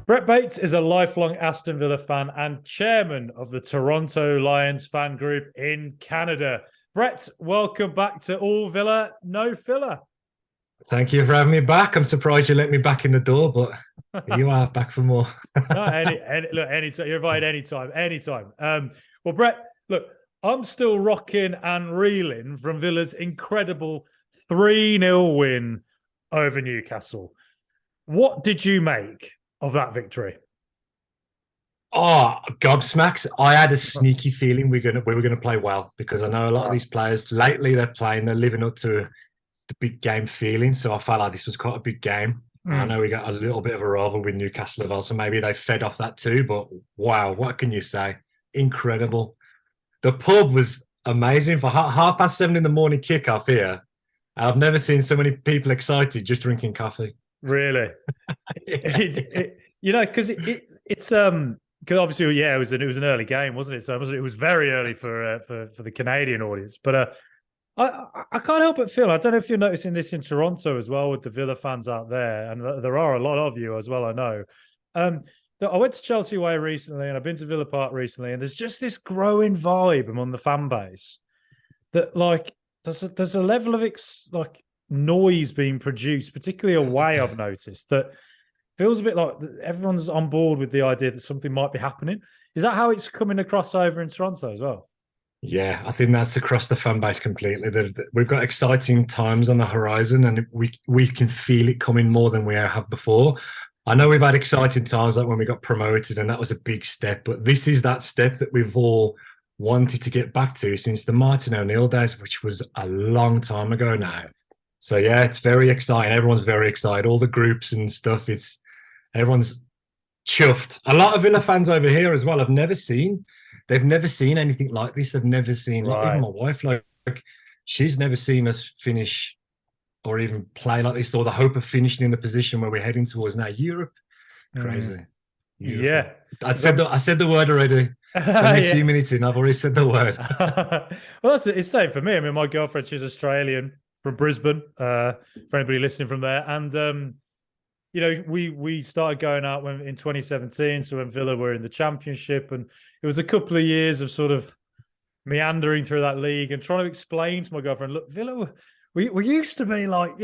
Brett Bates is a lifelong Aston Villa fan and chairman of the Toronto Lions fan group in Canada. Brett, welcome back to All Villa, No Filler. Thank you for having me back. I'm surprised you let me back in the door, but here you are back for more. No, anytime. You're invited anytime. Well, Brett, look, I'm still rocking and reeling from Villa's incredible 3-0 win over Newcastle. What did you make of that victory? Oh, gobsmacks. I had a sneaky feeling we were gonna play well because I know a lot of these players lately they're living up to the big game feeling. So I felt like this was quite a big game. I know we got a little bit of a rival with Newcastle as well, so maybe they fed off that too. But wow, what can you say? Incredible. The pub was amazing for 7:30 in the morning kickoff here. I've never seen so many people excited just drinking coffee. Really? Because it's because obviously, yeah, it was an early game, wasn't it? So it was very early for the Canadian audience. But I can't help but feel, I don't know if you're noticing this in Toronto as well with the Villa fans out there, and there are a lot of you as well, I know. That I went to Chelsea Way recently, and I've been to Villa Park recently, and there's just this growing vibe among the fan base that like there's a level of noise being produced, particularly away. I've noticed that feels a bit like everyone's on board with the idea that something might be happening. Is that how it's coming across over in Toronto as well? Yeah, I think that's across the fan base completely. We've got exciting times on the horizon, and we can feel it coming more than we have before. I know we've had exciting times like when we got promoted, and that was a big step. But this is that step that we've all wanted to get back to since the Martin O'Neill days, which was a long time ago now. So yeah, it's very exciting. Everyone's very excited. All the groups and stuff. Everyone's chuffed. A lot of Villa fans over here as well. They've never seen anything like this. They've never seen, like, even my wife, like she's never seen us finish or even play like this, or the hope of finishing in the position where we're heading towards now. Europe, crazy. Yeah, I said the word already. It's only a few minutes in. I've already said the word. Well, it's same for me. I mean, my girlfriend, she's Australian from Brisbane. For anybody listening from there, and we started going out in 2017. So when Villa were in the Championship, and it was a couple of years of sort of meandering through that league and trying to explain to my girlfriend, look, Villa, we used to be like,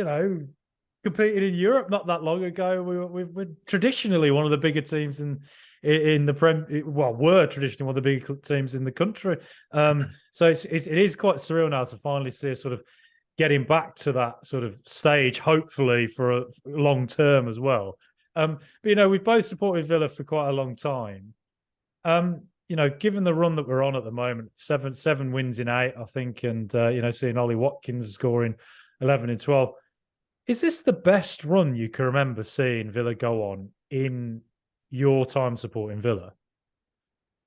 competing in Europe not that long ago. We're traditionally one of the bigger teams in the Prem. Well, were traditionally one of the bigger teams in the country. So it is quite surreal now to finally see us sort of getting back to that sort of stage, hopefully for a long term as well. But we've both supported Villa for quite a long time. Given the run that we're on at the moment, seven wins in 8, I think, and seeing Ollie Watkins scoring 11 in 12, is this the best run you can remember seeing Villa go on in your time supporting Villa?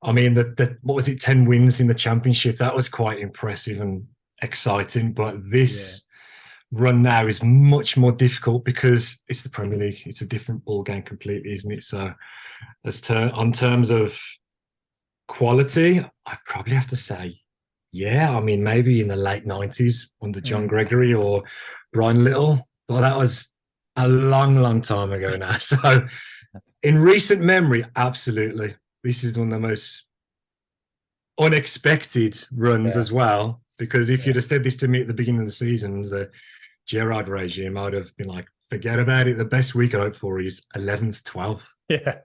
I mean, what was it, 10 wins in the Championship? That was quite impressive and exciting. But this run now is much more difficult because it's the Premier League. It's a different ball game completely, isn't it? So, on terms of quality, I probably have to say, I mean, maybe in the late 90s under John Gregory or Brian Little. Well, that was a long time ago now. So in recent memory, absolutely. This is one of the most unexpected runs as well. Because if you'd have said this to me at the beginning of the season, the Gerrard regime, I would have been like, forget about it. The best we could hope for is 11th, 12th. Yeah.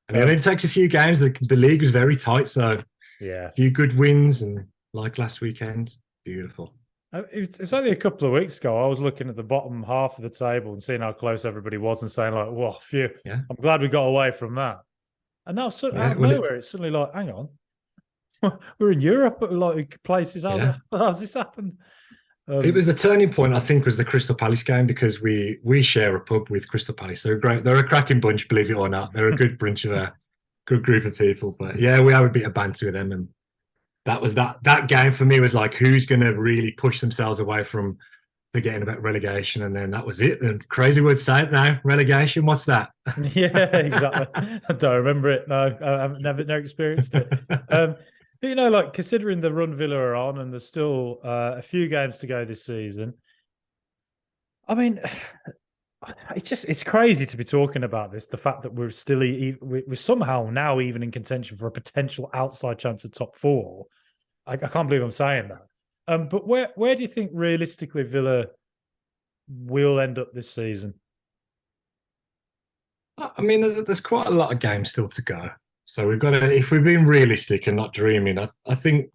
And it only takes a few games. The league was very tight. So a few good wins, and like last weekend, beautiful. It's only a couple of weeks ago. I was looking at the bottom half of the table and seeing how close everybody was, and saying like, "Whoa, phew! Yeah. I'm glad we got away from that." And now, out of nowhere, it's suddenly like, "Hang on, we're in Europe, like places. How's this happened?" It was the turning point, I think, was the Crystal Palace game, because we share a pub with Crystal Palace. They're great. They're a cracking bunch, believe it or not. They're a good bunch of a good group of people. But yeah, we had a bit of banter with them, and that was that game for me was like, who's going to really push themselves away from forgetting about relegation? And then that was it. And crazy word to say it now, relegation. What's that? Yeah, exactly. I don't remember it. No, I've never experienced it. But considering the run Villa are on, and there's still a few games to go this season, I mean, it's crazy to be talking about this. The fact that we're still we're somehow now even in contention for a potential outside chance at top four. I can't believe I'm saying that. But where do you think realistically Villa will end up this season? I mean, there's quite a lot of games still to go. So we've got to, if we're being realistic and not dreaming, I think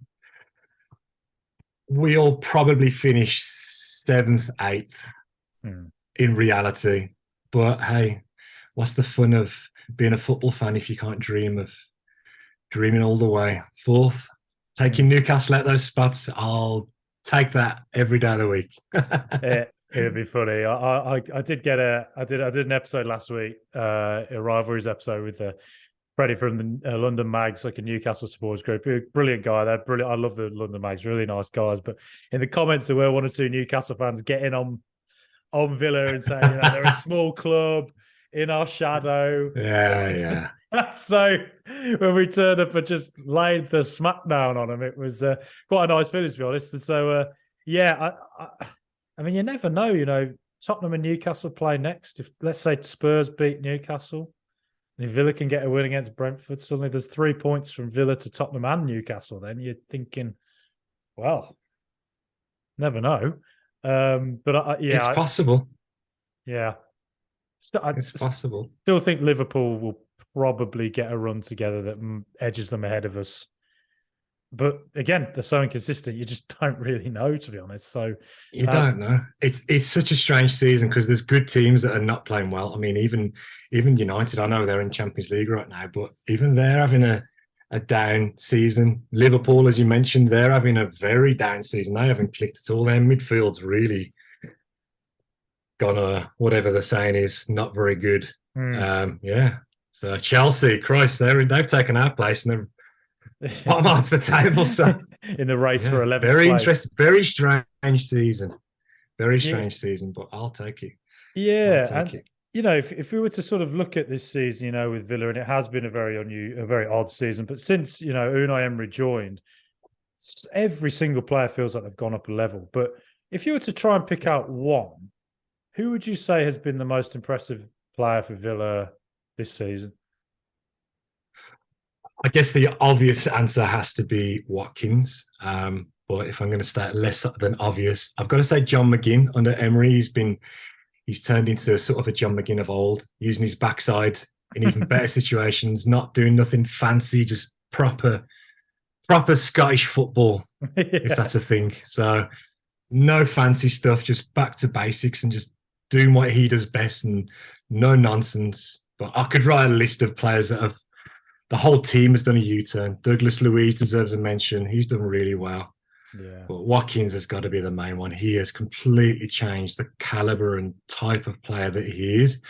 we'll probably finish 7th, 8th in reality. But hey, what's the fun of being a football fan if you can't dream of dreaming all the way? 4th, taking Newcastle out those spots, I'll take that every day of the week. It'd be funny. I did an episode last week, a rivalries episode with Freddie from the London Mags, like a Newcastle supporters group. Brilliant guy. They're brilliant. I love the London Mags. Really nice guys. But in the comments, there were 1 or 2 Newcastle fans getting on Villa and saying, they're a small club in our shadow. Yeah. So when we turned up and just laid the smackdown on them, it was quite a nice feeling, to be honest. And so, I mean, you never know. Tottenham and Newcastle play next. If, let's say, Spurs beat Newcastle, and if Villa can get a win against Brentford, suddenly there's 3 points from Villa to Tottenham and Newcastle. Then you're thinking, well, never know. But it's possible. Yeah, it's possible. Still think Liverpool will probably get a run together that edges them ahead of us. But again, they're so inconsistent, you just don't really know, to be honest. So you don't know. It's such a strange season because there's good teams that are not playing well. I mean, even United, I know they're in Champions League right now, but even they're having a down season. Liverpool, as you mentioned, they're having a very down season. They haven't clicked at all. Their midfield's really gone, whatever the saying is, not very good. So Chelsea, Christ, they've taken our place and they're bottom off the table. So in the race for 11th very place. interesting, very strange season. Very strange season, but I'll take it. If we were to sort of look at this season, with Villa, and it has been a very odd season, but since Unai Emery joined, every single player feels like they've gone up a level. But if you were to try and pick out one, who would you say has been the most impressive player for Villa this season? I guess the obvious answer has to be Watkins. But if I'm going to start less than obvious, I've got to say John McGinn under Emery. He's turned into sort of a John McGinn of old, using his backside in even better situations, not doing nothing fancy, just proper Scottish football, if that's a thing. So no fancy stuff, just back to basics and just doing what he does best and no nonsense. But I could write a list of players that have, the whole team has done a U-turn. Douglas Luiz deserves a mention. He's done really well. Yeah. But Watkins has got to be the main one. He has completely changed the caliber and type of player that he is.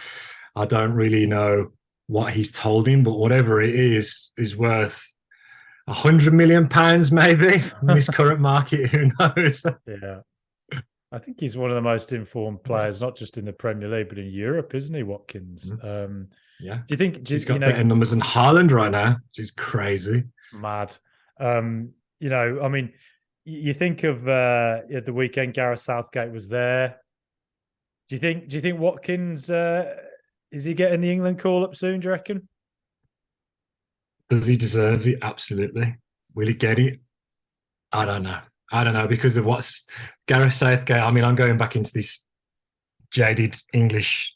I don't really know what he's told him, but whatever it is worth £100 million maybe in this current market. Who knows? Yeah. I think he's one of the most informed players, not just in the Premier League, but in Europe, isn't he, Watkins? Yeah. Do you think he's got better numbers than Haaland right now, which is crazy? Mad. I mean, you think of the weekend Gareth Southgate was there. Do you think Watkins is he getting the England call up soon, do you reckon? Does he deserve it? Absolutely. Will he get it? I don't know because of what's Gareth Southgate. I mean, I'm going back into this jaded English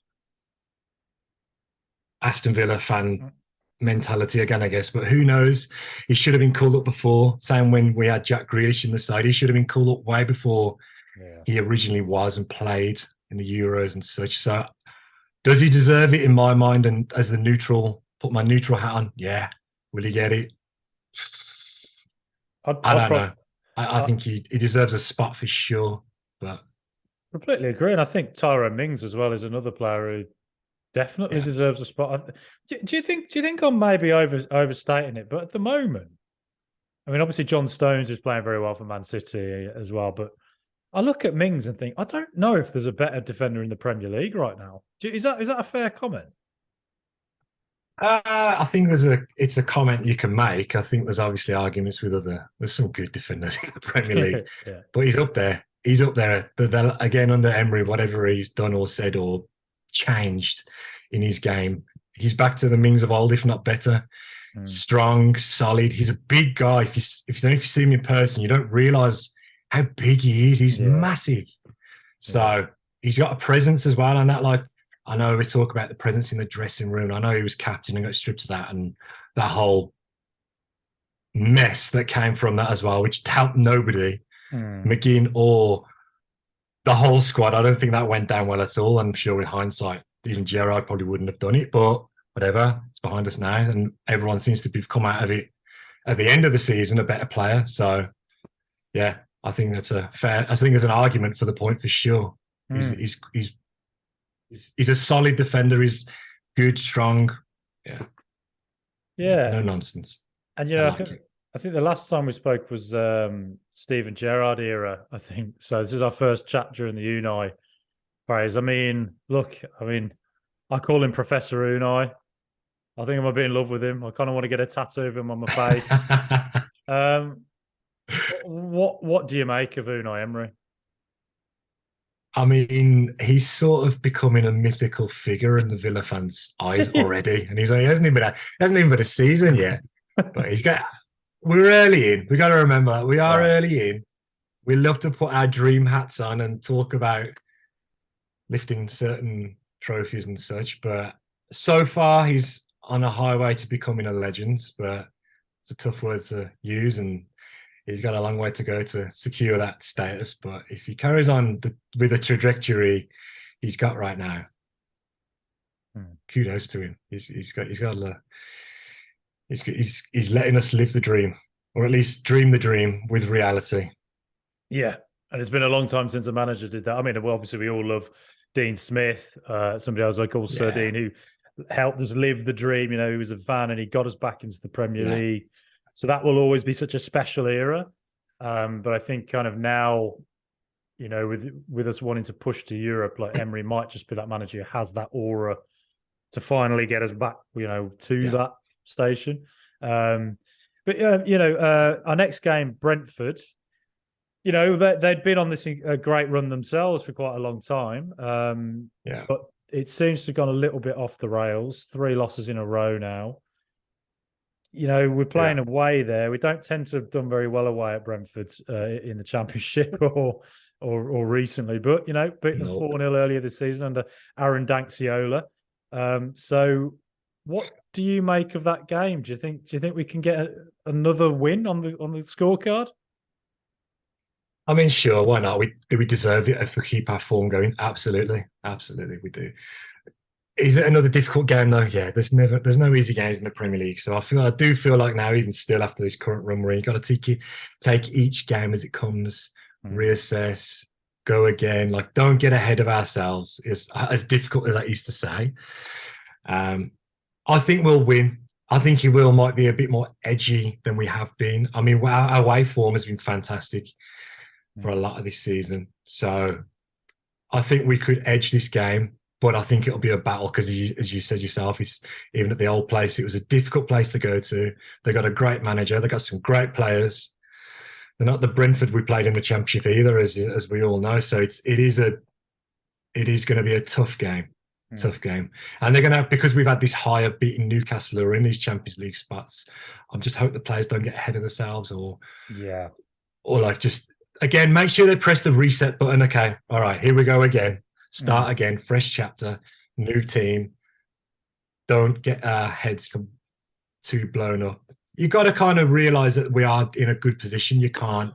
Aston Villa fan mentality again, I guess. But who knows? He should have been called up before. Same when we had Jack Grealish in the side. He should have been called up way before he originally was and played in the Euros and such. So does he deserve it in my mind? And as the neutral, put my neutral hat on. Yeah. Will he get it? I don't know. I think he deserves a spot for sure. But completely agree. And I think Tyrone Mings as well is another player who definitely deserves a spot. Do you think I'm maybe overstating it? But at the moment, I mean, obviously John Stones is playing very well for Man City as well. But I look at Mings and think, I don't know if there's a better defender in the Premier League right now. Is that a fair comment? I think it's a comment you can make. I think there's obviously arguments with there's some good defenders in the Premier League, but he's up there. He's up there. Again, under Emery, whatever he's done or said or changed in his game. He's back to the Mings of old, if not better. Strong, solid. He's a big guy. If you see him in person, you don't realize how big he is. He's massive. So he's got a presence as well. And that, like, I know we talk about the presence in the dressing room. I know he was captain and got stripped of that, and that whole mess that came from that as well, which helped nobody, McGinn or the whole squad. I don't think that went down well at all. I'm sure with hindsight, even Gerrard probably wouldn't have done it, but whatever, it's behind us now, and everyone seems to have come out of it at the end of the season a better player. So yeah, I think that's I think there's an argument for the point for sure. He's a solid defender. He's good, strong. Yeah, no nonsense. And I think the last time we spoke was Steven Gerrard era, I think. So this is our first chat during the Unai phase. I mean, look, I call him Professor Unai. I think I'm a bit in love with him. I kind of want to get a tattoo of him on my face. What do you make of Unai Emery? I mean, he's sort of becoming a mythical figure in the Villa fans' eyes already, and he hasn't even been a season yet. But we're early in. We got to remember that we are early in. We love to put our dream hats on and talk about lifting certain trophies and such. But so far, he's on a highway to becoming a legend. But it's a tough word to use, and he's got a long way to go to secure that status. But if he carries on with the trajectory he's got right now, kudos to him. He's letting us live the dream, or at least dream the dream with reality. Yeah, and it's been a long time since a manager did that. I mean, well, obviously we all love Dean Smith, somebody else I call Sir Dean, who helped us live the dream. You know, he was a fan and he got us back into the Premier League. So that will always be such a special era. But I think kind of now, you know, with us wanting to push to Europe, like Emery might just be that manager who has that aura to finally get us back, you know, to that station. But you know, our next game, Brentford, you know, they'd been on this great run themselves for quite a long time. But it seems to have gone a little bit off the rails. 3 losses in a row now. You know, we're playing away there. We don't tend to have done very well away at Brentford in the Championship or recently. But, you know, beaten 4-0 earlier this season under Aaron Danciola. So what do you make of that game? Do you think we can get another win on the scorecard? I mean, sure, why not? Do we deserve it if we keep our form going? Absolutely, we do. Is it another difficult game though? Yeah, there's no easy games in the Premier League. So I do feel like now, even still after this current run, where you got to take each game as it comes, reassess, go again. Like, don't get ahead of ourselves. It's as difficult as that is to say. I think we'll win. I think might be a bit more edgy than we have been. I mean, our away form has been fantastic for a lot of this season. So I think we could edge this game. But I think it'll be a battle because, as you said yourself, even at the old place, it was a difficult place to go to. They got a great manager. They got some great players. They're not the Brentford we played in the Championship either, as we all know. So it is going to be a tough game, tough game. And they're going to, because we've had this higher beating Newcastle who are in these Champions League spots. I'm just hope the players don't get ahead of themselves or like just again make sure they press the reset button. Okay, all right, here we go again. Start again, fresh chapter, new team. Don't get our heads too blown up. You got to kind of realize that we are in a good position. You can't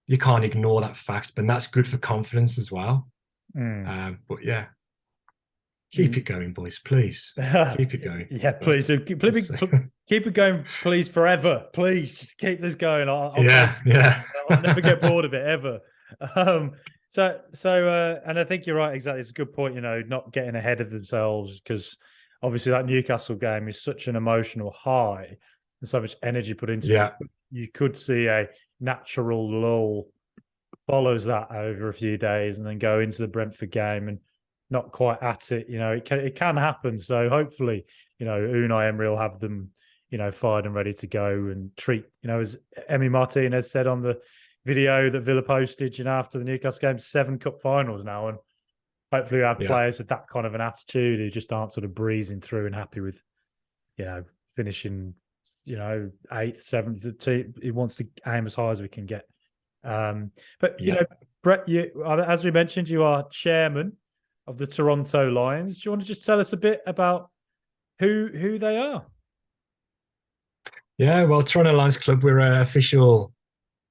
ignore that fact, but that's good for confidence as well. But yeah, keep it going, boys, please. Keep it going. Yeah, please. Keep it going, please, forever. Please, just keep this going. I'll never get bored of it ever. So, and I think you're right. Exactly, it's a good point. You know, not getting ahead of themselves because obviously that Newcastle game is such an emotional high and so much energy put into it. You could see a natural lull follows that over a few days, and then go into the Brentford game and not quite at it. You know, it can happen. So hopefully, you know, Unai Emery will have them, you know, fired and ready to go and treat. You know, as Emi Martinez said on the video that Villa posted, you know, after the Newcastle game, 7 cup finals now, and hopefully we have Yeah. players with that kind of an attitude who just aren't sort of breezing through and happy with, finishing, 8th, 7th. He wants to aim as high as we can get. But Brett, as we mentioned, you are chairman of the Toronto Lions. Do you want to just tell us a bit about who they are? Yeah, well, Toronto Lions Club, we're an official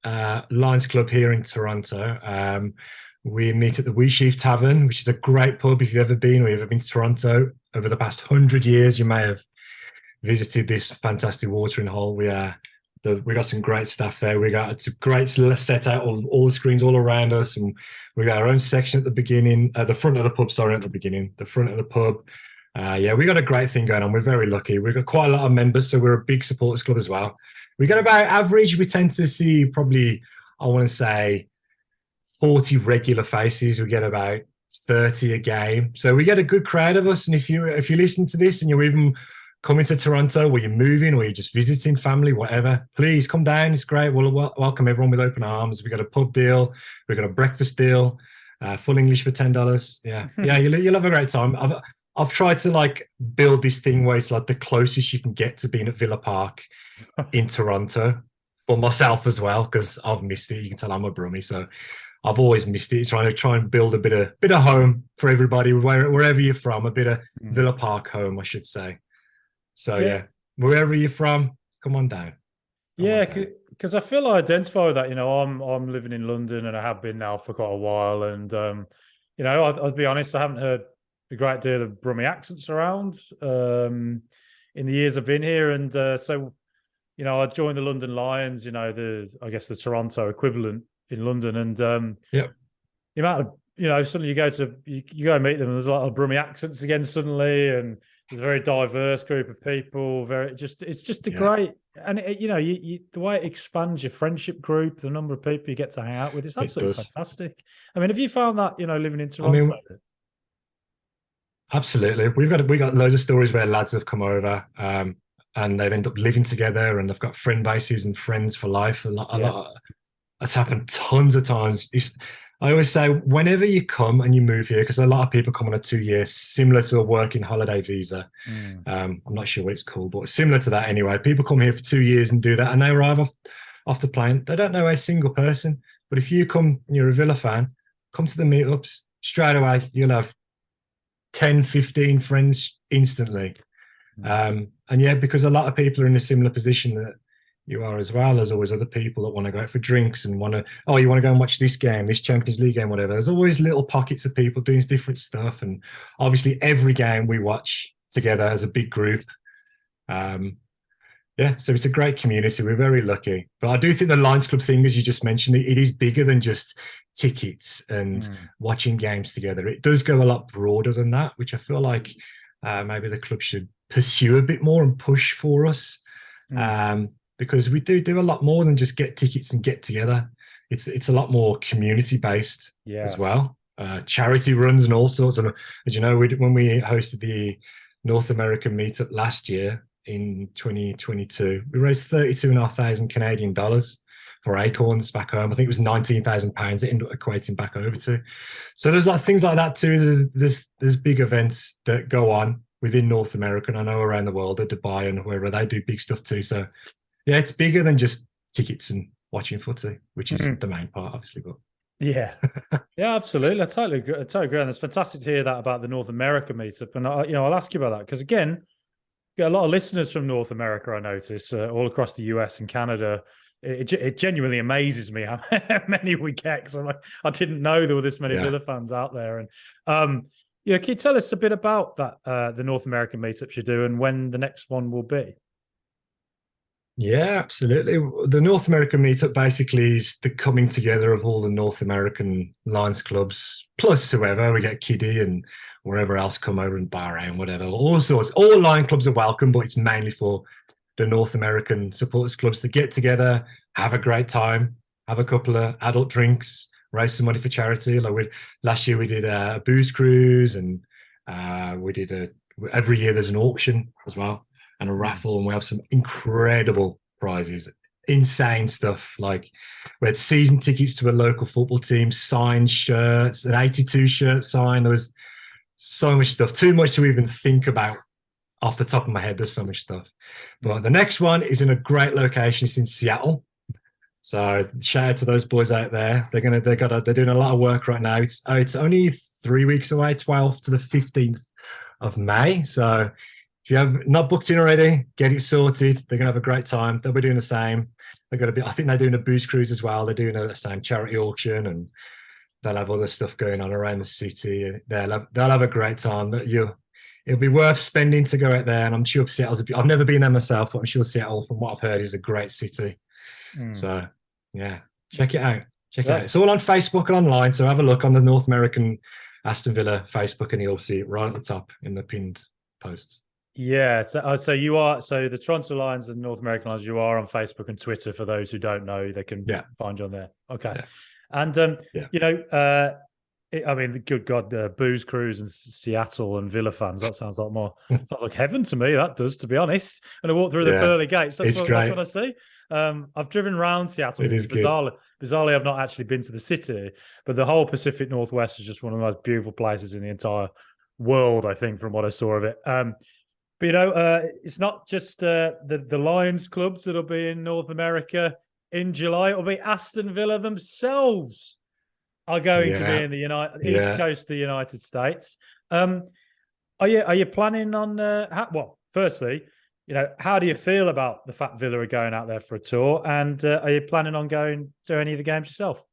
Lions Club here in Toronto. We meet at the Wee Sheaf Tavern, which is a great pub. If you've ever been or you've ever been to Toronto over the past 100 years, you may have visited this fantastic watering hole. We got some great staff there. It's a great set out, all the screens all around us, and we got our own section at the beginning, the front of the pub. Sorry, at the beginning, the front of the pub. We got a great thing going on. We're very lucky. We've got quite a lot of members, so we're a big supporters club as well. We got about average. We tend to see probably, I want to say, 40 regular faces. We get about 30 a game, so we get a good crowd of us. And if you listen to this and you're even coming to Toronto, or you're moving, or you're just visiting family, whatever, please come down. It's great. We'll welcome everyone with open arms. We got a pub deal. We got a breakfast deal, full English for $10. Yeah, you'll have a great time. I've tried to build this thing where it's like the closest you can get to being at Villa Park in Toronto, for myself as well, because I've missed it. You can tell I'm a Brummie, so I've always missed it. Try and build a bit of home for everybody, wherever you're from, a bit of Villa Park home, I should say. So wherever you're from, come on down. Because I feel I identify with that. I'm living in London, and I have been now for quite a while. And I'll be honest, I haven't heard a great deal of Brummie accents around in the years I've been here. And so I joined the London Lions. I guess the Toronto equivalent in London. And the amount of suddenly you go and meet them, and there's a lot of Brummie accents again suddenly, and there's a very diverse group of people. It's just a great, and the way it expands your friendship group, the number of people you get to hang out with, it's absolutely fantastic. I mean, have you found that living in Toronto? Absolutely. We got loads of stories where lads have come over and they've ended up living together, and they've got friend bases and friends for life. A lot. That's happened tons of times. I always say, whenever you come and you move here, because a lot of people come on a 2-year, similar to a working holiday visa. I'm not sure what it's called, but similar to that anyway. People come here for 2 years and do that, and they arrive off the plane. They don't know a single person. But if you come and you're a Villa fan, come to the meetups, straight away, you'll have 10, 15 friends instantly. And because a lot of people are in a similar position that you are as well. There's always other people that want to go out for drinks and you want to go and watch this game, this Champions League game, whatever. There's always little pockets of people doing different stuff. And obviously every game we watch together as a big group. So it's a great community. We're very lucky. But I do think the Lions Club thing, as you just mentioned, it is bigger than just tickets and watching games together. It does go a lot broader than that, which I feel like maybe the club should pursue a bit more and push for us. Because we do a lot more than just get tickets and get together. It's a lot more community based as well. Charity runs and all sorts. And as you know, when we hosted the North American meetup last year in 2022, we raised $32,500 Canadian dollars for Acorns back home. I think it was £19,000 it ended up equating back over to. So there's things like that too. There's big events that go on within North America, and I know around the world at Dubai and wherever, they do big stuff too. So yeah, it's bigger than just tickets and watching footy, which is the main part, obviously. But yeah, absolutely. I totally agree. And it's fantastic to hear that about the North America meetup. And I'll ask you about that because again, get a lot of listeners from North America. I notice all across the US and Canada. It genuinely amazes me how many we get. Because I didn't know there were this many Villa fans out there. And can you tell us a bit about that the North American meetups you do and when the next one will be? Yeah, absolutely. The North American meetup basically is the coming together of all the North American Lions clubs, plus whoever. We get Kiddie and wherever else come over in Bahrain, whatever. All sorts. All Lion clubs are welcome, but it's mainly for the North American supporters clubs to get together, have a great time, have a couple of adult drinks, raise some money for charity. Last year we did a booze cruise, and we did every year there's an auction as well and a raffle, and we have some incredible prizes, insane stuff. Like we had season tickets to a local football team, signed shirts, an 82 shirt signed. There was So much stuff. Too much to even think about off the top of my head. There's so much stuff. But the next one is in a great location. It's in Seattle. So shout out to those boys out there. They're doing a lot of work right now. It's only 3 weeks away, 12th to the 15th of May. So if you have not booked in already, get it sorted. They're gonna have a great time. They'll be doing the same. They're gonna be. I think they're doing a booze cruise as well. They're doing the same charity auction, and they'll have other stuff going on around the city. They'll have a great time. It'll be worth spending to go out there. And I'm sure Seattle's. I've never been there myself, but I'm sure Seattle, from what I've heard, is a great city. So yeah, check it out. Check it out. It's all on Facebook and online. So have a look on the North American Aston Villa Facebook, and you'll see it right at the top in the pinned posts. Yeah, so you are, so the Toronto Lions and North American Lions, you are on Facebook and Twitter. For those who don't know, they can find you on there. Okay. Yeah. And I mean, good God, booze cruise and Seattle and Villa fans, that sounds like heaven to me. That does, to be honest. And I walk through the pearly gates. That's what I see. I've driven around Seattle. It is bizarrely, I've not actually been to the city, but the whole Pacific Northwest is just one of the most beautiful places in the entire world, I think, from what I saw of it. But it's not just the Lions clubs that'll be in North America in July. It'll be Aston Villa themselves are going to be in the East Coast of the United States. Are you planning on? Firstly, how do you feel about the fact Villa are going out there for a tour? And are you planning on going to any of the games yourself?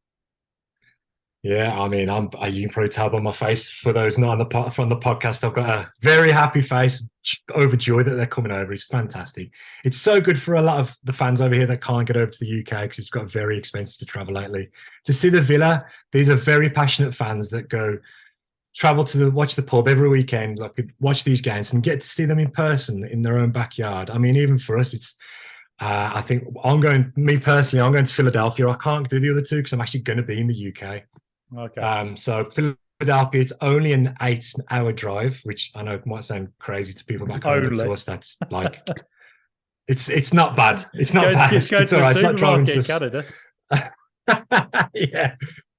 Yeah, I mean, you can probably tell by my face. For those not from the podcast, I've got a very happy face, overjoyed that they're coming over. It's fantastic. It's so good for a lot of the fans over here that can't get over to the UK because it's got very expensive to travel lately. To see the Villa, these are very passionate fans that travel to watch the pub every weekend, watch these games and get to see them in person in their own backyard. I mean, even for us, it's. I think I'm going to Philadelphia. I can't do the other two because I'm actually going to be in the UK. Okay. So Philadelphia, it's only an 8-hour drive, which I know might sound crazy to people back home. To us, that's like it's not bad. It's not bad. It's all right. It's not driving to Canada. Yeah.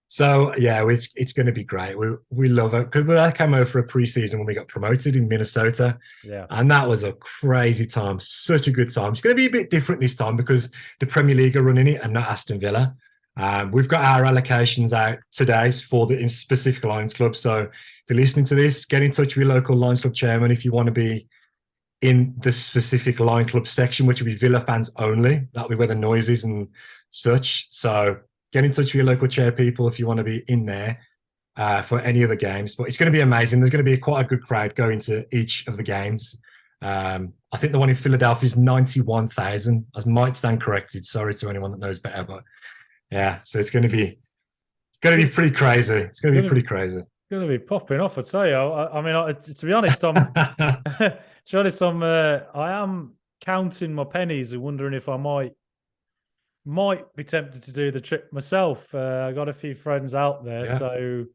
So yeah, it's going to be great. We love it because we came over for a pre-season when we got promoted in Minnesota. Yeah, and that was a crazy time. Such a good time. It's going to be a bit different this time because the Premier League are running it and not Aston Villa. We've got our allocations out today for the specific Lions Club. So if you're listening to this, get in touch with your local Lions Club chairman if you want to be in the specific Lions Club section, which will be Villa fans only. That'll be where the noise is and such. So get in touch with your local chair people if you want to be in there for any of the games. But it's going to be amazing. There's going to be quite a good crowd going to each of the games. I think the one in Philadelphia is 91,000. I might stand corrected. Sorry to anyone that knows better, but yeah. So it's going to be pretty crazy. It's going to be pretty crazy. It's going to be popping off. I tell you. I mean, to be honest, I am counting my pennies and wondering if I might be tempted to do the trip myself. I got a few friends out there, so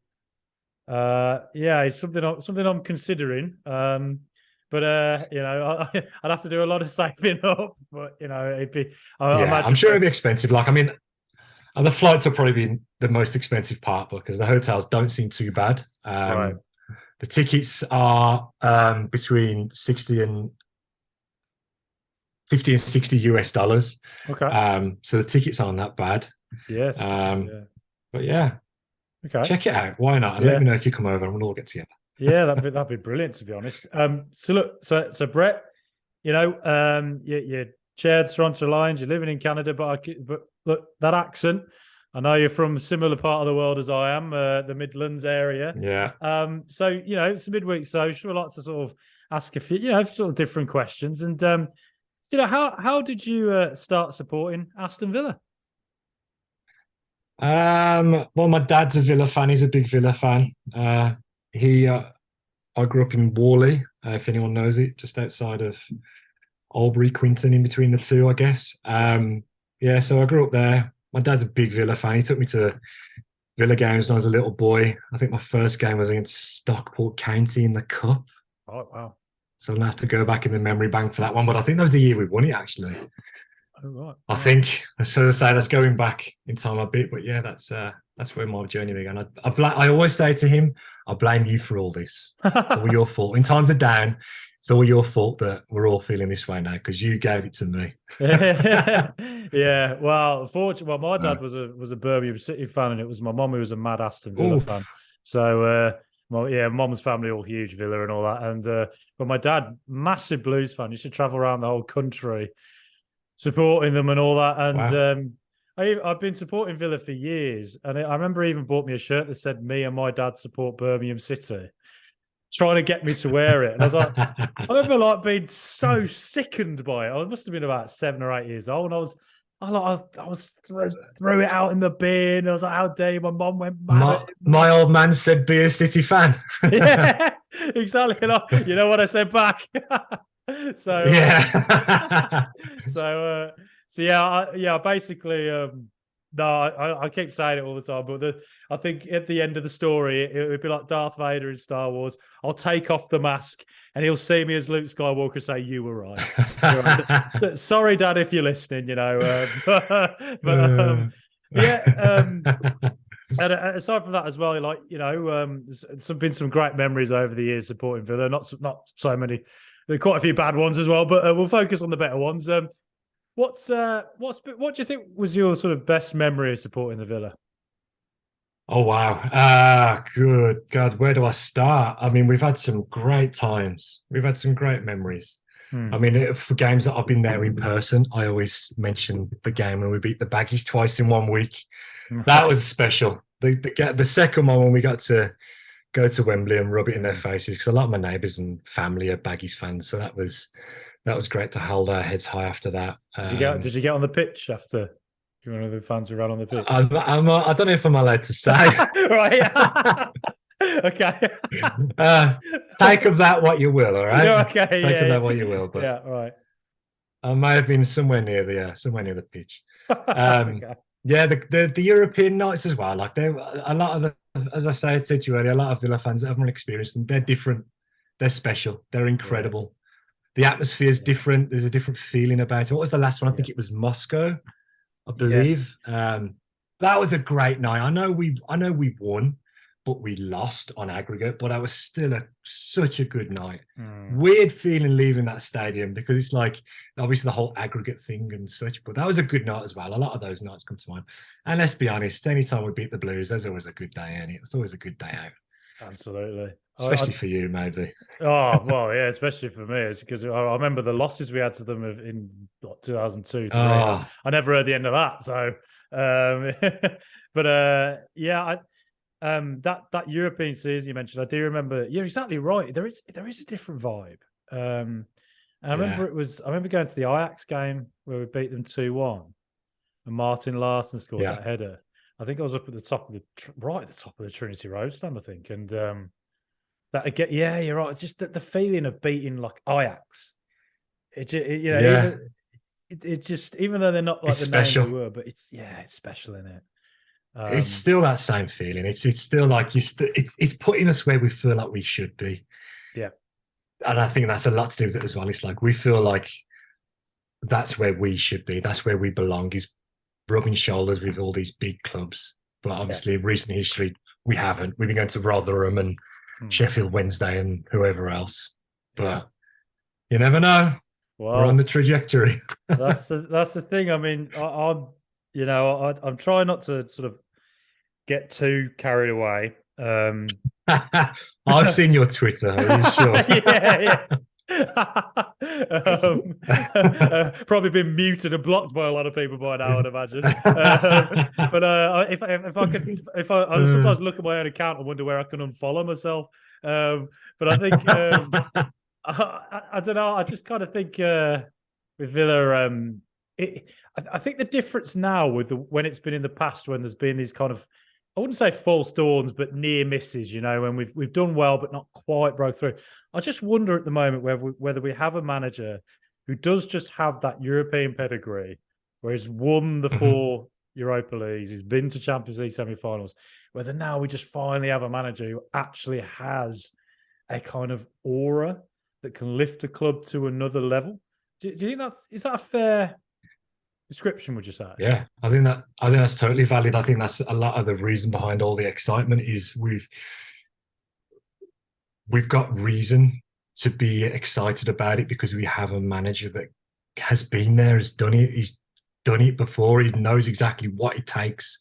it's something I'm considering. But I'd have to do a lot of saving up. But it'd be. I'm sure it'd be expensive. Like, I mean, the flights will probably be the most expensive part because the hotels don't seem too bad. Right. The tickets are between 50 and $60 US. Okay. So the tickets aren't that bad. Yes. But yeah. Okay. Check it out. Why not? And let me know if you come over and we'll all get together. Yeah, that'd be brilliant, to be honest. So Brett, you chaired Toronto Lions, you're living in Canada, but look, that accent, I know you're from a similar part of the world as I am, the Midlands area. Yeah. So it's a midweek social. I'd like to sort of ask a few, sort of different questions. And how did you start supporting Aston Villa? Well, my dad's a Villa fan. He's a big Villa fan. I grew up in Worley, if anyone knows it, just outside of Albury, Quinton, in between the two, I guess. So I grew up there. My dad's a big Villa fan. He took me to Villa games when I was a little boy. I think my first game was against Stockport County in the Cup. Oh, wow. So I'm going to have to go back in the memory bank for that one. But I think that was the year we won it, actually. Oh, right. I think. So to say, that's going back in time a bit. But yeah, that's That's where my journey began. I always say to him, I blame you for all this. It's all your fault. In times of down, it's all your fault that we're all feeling this way now because you gave it to me. Yeah, well, unfortunately, my Uh, dad was a Birmingham City fan, and it was my mum who was a mad Aston Villa oh, fan. So, mum's family all huge Villa and all that, and but my dad, massive Blues fan, used to travel around the whole country supporting them and all that. And wow. I've been supporting Villa for years, and I remember he even bought me a shirt that said "Me and my dad support Birmingham City," trying to get me to wear it. And I was like, I remember like being so sickened by it. I must have been about 7 or 8 years old. And I was threw it out in the bin. I was like, how dare you? My mum went mad. My old man said, "Be a City fan." Yeah, exactly. You know what I said back. So yeah. so yeah, basically, no, I keep saying it all the time, but I think at the end of the story, it would be like Darth Vader in Star Wars. I'll take off the mask, and he'll see me as Luke Skywalker, say, "You were right." You're right. Sorry, Dad, if you're listening. But yeah. And aside from that as well, like there's been some great memories over the years supporting Villa. Not so many. There are quite a few bad ones as well, but we'll focus on the better ones. What do you think was your sort of best memory of supporting the Villa? Oh wow. Good God, where do I start? I mean, we've had some great times. We've had some great memories. I mean, for games that I've been there in person, I always mention the game when we beat the Baggies twice in 1 week. That was special. The second one when we got to go to Wembley and rub it in their faces, because a lot of my neighbours and family are Baggies fans, so that was great to hold our heads high after that. Did you get on the pitch after? You were one of the fans who ran on the pitch. I don't know if I'm allowed to say. Right. Okay. Take of that what you will. All right. Okay. Take of that what you will. But yeah. Right. I may have been somewhere near the pitch. Okay. Yeah, the European nights as well. Like a lot of as I said to you earlier, a lot of Villa fans that haven't experienced them. They're different. They're special. They're incredible. Yeah. The atmosphere is different. There's a different feeling about it. What was the last one? I think it was Moscow, I believe. Yes. That was a great night. I know we won, but we lost on aggregate. But that was still such a good night. Weird feeling leaving that stadium because it's like obviously the whole aggregate thing and such. But that was a good night as well. A lot of those nights come to mind. And let's be honest, anytime we beat the Blues, there's always a good day in it. It's always a good day out. Absolutely. Especially for you, maybe. Oh, well, yeah, especially for me. It's because I remember the losses we had to them in like 2002. I never heard the end of that. So, but yeah, that European season you mentioned, I do remember. You're exactly right. There is a different vibe. And I remember I remember going to the Ajax game where we beat them 2-1, and Martin Larsson scored that header. I think I was up at the top of the Trinity Road stand, I think, and that again, yeah, you're right. It's just the feeling of beating like Ajax. It just even though they're not like the name they were, but it's special in it. It's still that same feeling. It's still like it's putting us where we feel like we should be. Yeah, and I think that's a lot to do with it as well. It's like we feel like that's where we should be. That's where we belong. Is rubbing shoulders with all these big clubs. But obviously, in recent history, we haven't. We've been going to Rotherham and Sheffield Wednesday and whoever else. But you never know. Well, we're on the trajectory. that's the thing. I mean, I'm trying not to sort of get too carried away. I've seen your Twitter. Are you sure? Yeah. Probably been muted and blocked by a lot of people by now, I'd imagine. But if I sometimes look at my own account and wonder where I can unfollow myself. But I think I don't know. I just kind of think with Villa, I think the difference now with when it's been in the past, when there's been these kind of, I wouldn't say false dawns, but near misses, when we've done well but not quite broke through. I just wonder at the moment whether we have a manager who does just have that European pedigree, where he's won the 4 Europa Leagues, he's been to Champions League semi-finals, whether now we just finally have a manager who actually has a kind of aura that can lift a club to another level. Do you think is that a fair description would you say? Yeah, I think that's totally valid. I think that's a lot of the reason behind all the excitement is we've got reason to be excited about it because we have a manager that has been there, has done it. He's done it before. He knows exactly what it takes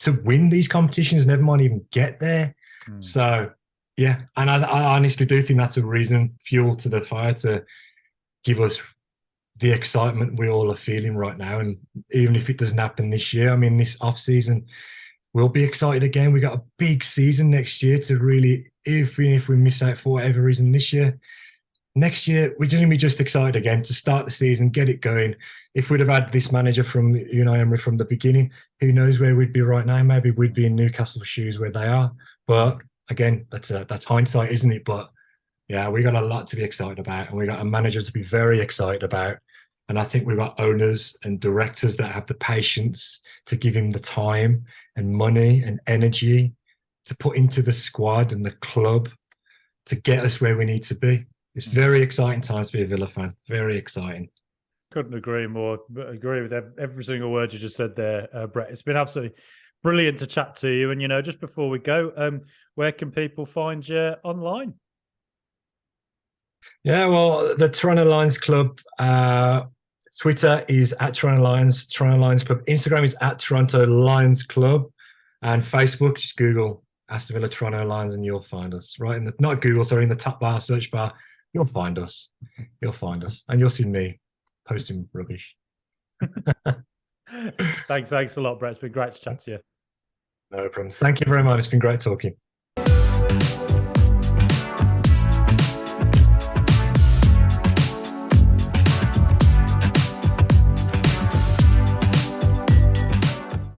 to win these competitions, never mind even get there. So, yeah, and I honestly do think that's a reason, fuel to the fire, to give us the excitement we all are feeling right now. And even if it doesn't happen this year, I mean, this off season, we'll be excited again. We got a big season next year to really, if we miss out for whatever reason this year, next year we're going to be just excited again to start the season, get it going. If we'd have had this manager from Unai Emery from the beginning, who knows where we'd be right now? Maybe we'd be in Newcastle's shoes where they are. But again, that's hindsight, isn't it? But yeah, we got a lot to be excited about, and we got a manager to be very excited about. And I think we've got owners and directors that have the patience to give him the time and money and energy to put into the squad and the club to get us where we need to be. It's very exciting times to be a Villa fan. Very exciting. Couldn't agree more. Agree with every single word you just said there, Brett. It's been absolutely brilliant to chat to you. And, just before we go, where can people find you online? Yeah, well, the Toronto Lions Club, Twitter is at Toronto Lions Club. Instagram is at Toronto Lions Club. And Facebook, just Google Aston Villa Toronto Lions and you'll find us. Right in the top bar, search bar, you'll find us. And you'll see me posting rubbish. Thanks a lot, Brett. It's been great to chat to you. No problem. Thank you very much. It's been great talking.